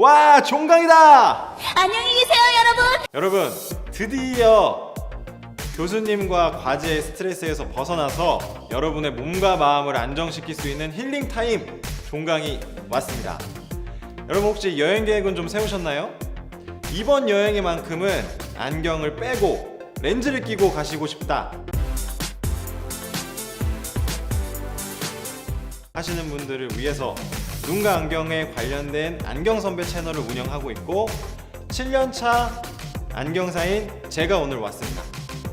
와, 종강이다! 안녕히 계세요, 여러분. 여러분, 드디어 교수님과 과제의 스트레스에서 벗어나서 여러분의 몸과 마음을 안정시킬 수 있는 힐링 타임 종강이 왔습니다. 여러분 혹시 여행 계획은 좀 세우셨나요? 이번 여행에만큼은 안경을 빼고 렌즈를 끼고 가시고 싶다 하시는 분들을 위해서 눈과 안경에 관련된 안경선배 채널을 운영하고 있고 7년차 안경사인 제가 오늘 왔습니다.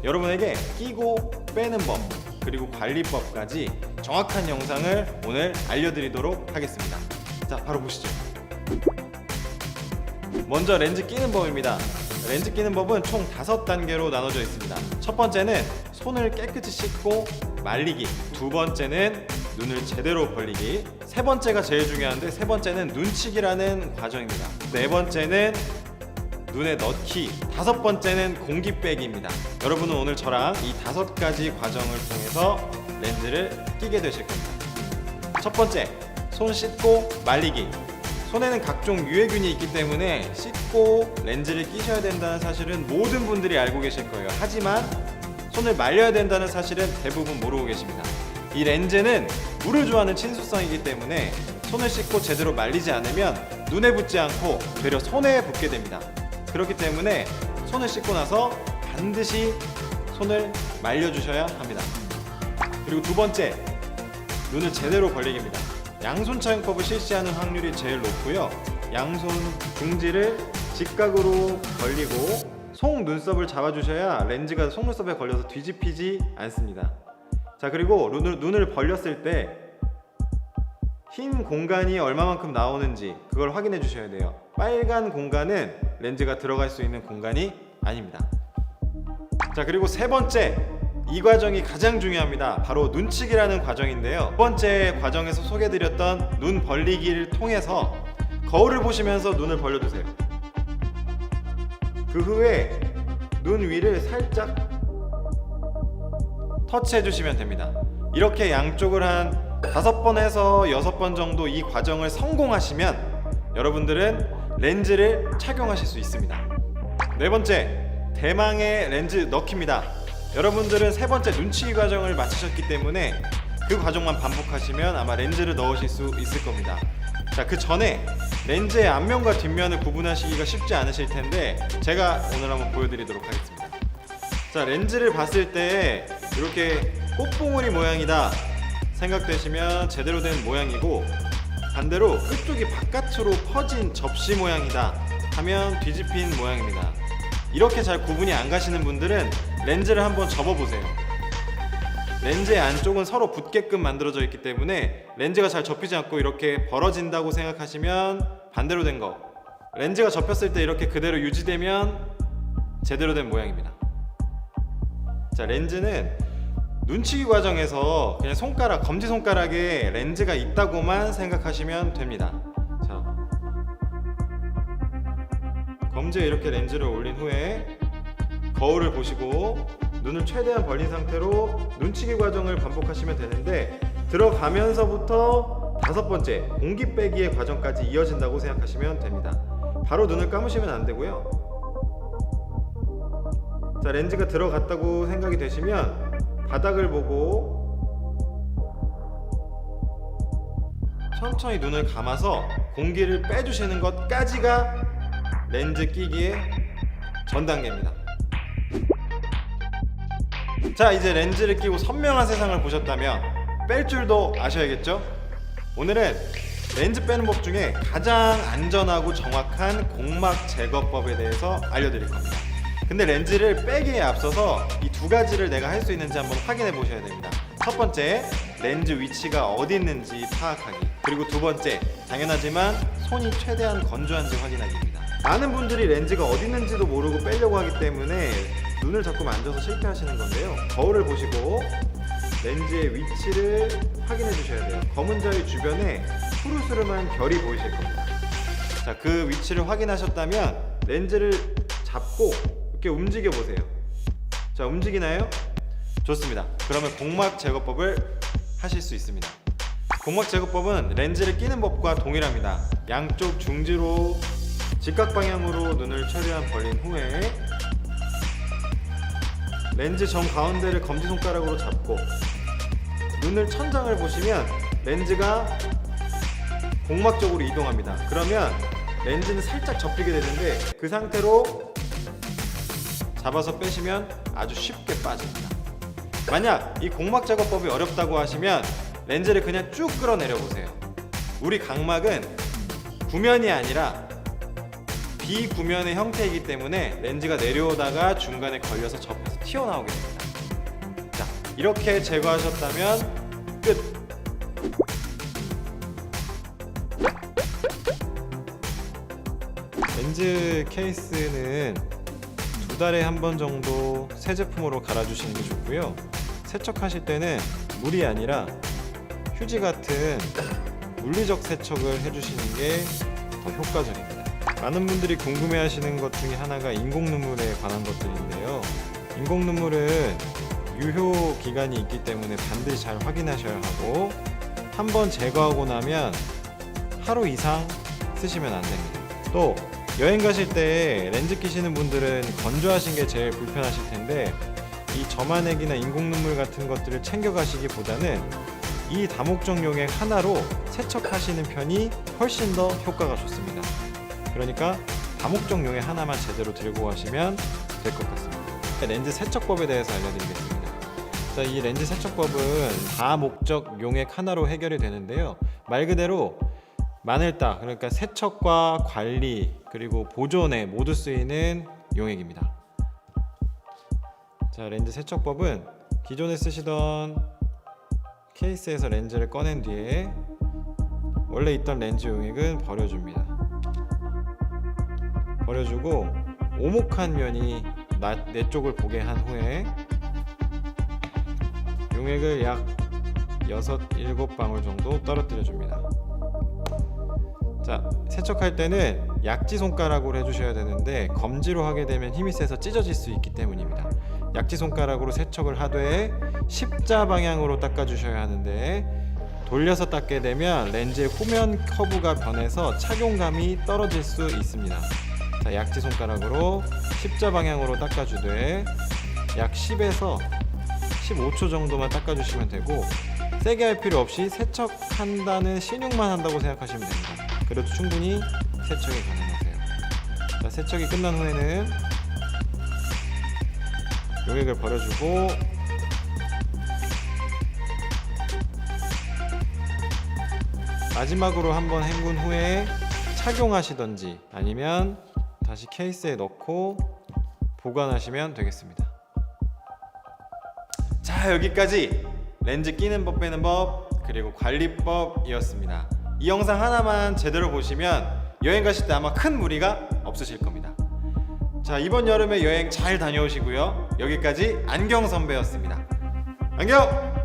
여러분에게 끼고 빼는 법 그리고 관리법까지 정확한 영상을 오늘 알려드리도록 하겠습니다. 자, 바로 보시죠. 먼저 렌즈 끼는 법입니다. 렌즈 끼는 법은 총 5단계로 나눠져 있습니다. 첫 번째는 손을 깨끗이 씻고 말리기, 두 번째는 눈을 제대로 벌리기, 세 번째가 제일 중요한데 세 번째는 눈치기라는 과정입니다. 네 번째는 눈에 넣기, 다섯 번째는 공기 빼기입니다. 여러분은 오늘 저랑 이 5가지 과정을 통해서 렌즈를 끼게 되실 겁니다. 첫 번째, 손 씻고 말리기. 손에는 각종 유해균이 있기 때문에 씻고 렌즈를 끼셔야 된다는 사실은 모든 분들이 알고 계실 거예요. 하지만 손을 말려야 된다는 사실은 대부분 모르고 계십니다. 이 렌즈는 물을 좋아하는 친수성이기 때문에 손을 씻고 제대로 말리지 않으면 눈에 붙지 않고 되려 손에 붙게 됩니다. 그렇기 때문에 손을 씻고 나서 반드시 손을 말려주셔야 합니다. 그리고 두 번째, 눈을 제대로 벌리기입니다. 양손 착용법을 실시하는 확률이 제일 높고요. 양손 중지를 직각으로 벌리고 속눈썹을 잡아주셔야 렌즈가 속눈썹에 걸려서 뒤집히지 않습니다. 자, 그리고 눈을 벌렸을 때 흰 공간이 얼마만큼 나오는지 그걸 확인해 주셔야 돼요. 빨간 공간은 렌즈가 들어갈 수 있는 공간이 아닙니다. 자, 그리고 세 번째, 이 과정이 가장 중요합니다. 바로 눈치기라는 과정인데요. 첫 번째 과정에서 소개해드렸던 눈 벌리기를 통해서 거울을 보시면서 눈을 벌려주세요. 그 후에 눈 위를 살짝 터치해 주시면 됩니다. 이렇게 양쪽을 한 5번에서 6번 정도 이 과정을 성공하시면 여러분들은 렌즈를 착용하실 수 있습니다. 네 번째, 대망의 렌즈 넣기입니다. 여러분들은 세 번째 눈치기 과정을 마치셨기 때문에 그 과정만 반복하시면 아마 렌즈를 넣으실 수 있을 겁니다. 자, 그 전에 렌즈의 앞면과 뒷면을 구분하시기가 쉽지 않으실 텐데 제가 오늘 한번 보여드리도록 하겠습니다. 자, 렌즈를 봤을 때 이렇게 꽃봉오리 모양이다 생각되시면 제대로 된 모양이고, 반대로 끝쪽이 바깥으로 퍼진 접시 모양이다 하면 뒤집힌 모양입니다. 이렇게 잘 구분이 안 가시는 분들은 렌즈를 한번 접어보세요. 렌즈의 안쪽은 서로 붙게끔 만들어져 있기 때문에 렌즈가 잘 접히지 않고 이렇게 벌어진다고 생각하시면 반대로 된 거, 렌즈가 접혔을 때 이렇게 그대로 유지되면 제대로 된 모양입니다. 자, 렌즈는 눈치기 과정에서 그냥 손가락, 검지손가락에 렌즈가 있다고만 생각하시면 됩니다. 자, 검지에 이렇게 렌즈를 올린 후에 거울을 보시고 눈을 최대한 벌린 상태로 눈치기 과정을 반복하시면 되는데, 들어가면서부터 5번째 공기 빼기의 과정까지 이어진다고 생각하시면 됩니다. 바로 눈을 감으시면 안 되고요. 자, 렌즈가 들어갔다고 생각이 되시면 바닥을 보고 천천히 눈을 감아서 공기를 빼주시는 것까지가 렌즈 끼기의 전 단계입니다. 자, 이제 렌즈를 끼고 선명한 세상을 보셨다면 뺄 줄도 아셔야겠죠? 오늘은 렌즈 빼는 법 중에 가장 안전하고 정확한 공막 제거법에 대해서 알려드릴 겁니다. 근데 렌즈를 빼기에 앞서서 이 2가지를 내가 할 수 있는지 한번 확인해 보셔야 됩니다. 첫 번째, 렌즈 위치가 어디 있는지 파악하기. 그리고 두 번째, 당연하지만 손이 최대한 건조한지 확인하기입니다. 많은 분들이 렌즈가 어디 있는지도 모르고 빼려고 하기 때문에 눈을 자꾸 만져서 실패하시는 건데요. 거울을 보시고 렌즈의 위치를 확인해 주셔야 돼요. 검은 자위 주변에 푸르스름한 결이 보이실 겁니다. 자, 그 위치를 확인하셨다면 렌즈를 잡고 이렇게 움직여 보세요. 자, 움직이나요? 좋습니다. 그러면 공막 제거법을 하실 수 있습니다. 공막 제거법은 렌즈를 끼는 법과 동일합니다. 양쪽 중지로 직각 방향으로 눈을 최대한 벌린 후에 렌즈 정 가운데를 검지손가락으로 잡고 눈을 천장을 보시면 렌즈가 공막 쪽으로 이동합니다. 그러면 렌즈는 살짝 접히게 되는데 그 상태로 잡아서 빼시면 아주 쉽게 빠집니다. 만약 이 공막 작업법이 어렵다고 하시면 렌즈를 그냥 쭉 끌어내려 보세요. 우리 각막은 구면이 아니라 비구면의 형태이기 때문에 렌즈가 내려오다가 중간에 걸려서 접혀서 튀어나오게 됩니다. 자, 이렇게 제거하셨다면 끝! 렌즈 케이스는 2달에 한 번 정도 새 제품으로 갈아주시는 게 좋고요. 세척하실 때는 물이 아니라 휴지 같은 물리적 세척을 해주시는 게 더 효과적입니다. 많은 분들이 궁금해하시는 것 중에 하나가 인공 눈물에 관한 것들인데요. 인공 눈물은 유효 기간이 있기 때문에 반드시 잘 확인하셔야 하고 한 번 제거하고 나면 하루 이상 쓰시면 안 됩니다. 또 여행 가실 때 렌즈 끼시는 분들은 건조하신 게 제일 불편하실 텐데 이 점화액이나 인공 눈물 같은 것들을 챙겨 가시기보다는 이 다목적 용액 하나로 세척하시는 편이 훨씬 더 효과가 좋습니다. 그러니까 다목적 용액 하나만 제대로 들고 가시면 될 것 같습니다. 렌즈 세척법에 대해서 알려드리겠습니다. 자, 이 렌즈 세척법은 다목적 용액 하나로 해결이 되는데요. 말 그대로 마늘딱, 그러니까 세척과 관리 그리고 보존에 모두 쓰이는 용액입니다. 자, 렌즈 세척법은 기존에 쓰시던 케이스에서 렌즈를 꺼낸 뒤에 원래 있던 렌즈 용액은 버려줍니다. 버려주고 오목한 면이 내 쪽을 보게 한 후에 용액을 약 6, 7방울 정도 떨어뜨려 줍니다. 자, 세척할 때는 약지 손가락으로 해주셔야 되는데 검지로 하게 되면 힘이 세서 찢어질 수 있기 때문입니다. 약지 손가락으로 세척을 하되 십자 방향으로 닦아주셔야 하는데 돌려서 닦게 되면 렌즈의 후면 커브가 변해서 착용감이 떨어질 수 있습니다. 자, 약지 손가락으로 십자 방향으로 닦아주되 약 10에서 15초 정도만 닦아주시면 되고 세게 할 필요 없이 세척한다는 신용만 한다고 생각하시면 됩니다. 그래도 충분히 세척이 가능하세요. 자, 세척이 끝난 후에는 용액을 버려주고 마지막으로 한번 헹군 후에 착용하시던지 아니면 다시 케이스에 넣고 보관하시면 되겠습니다. 자, 여기까지 렌즈 끼는 법 빼는 법 그리고 관리법이었습니다. 이 영상 하나만 제대로 보시면 여행 가실 때 아마 큰 무리가 없으실 겁니다. 자, 이번 여름에 여행 잘 다녀오시고요. 여기까지 안경 선배였습니다. 안녕!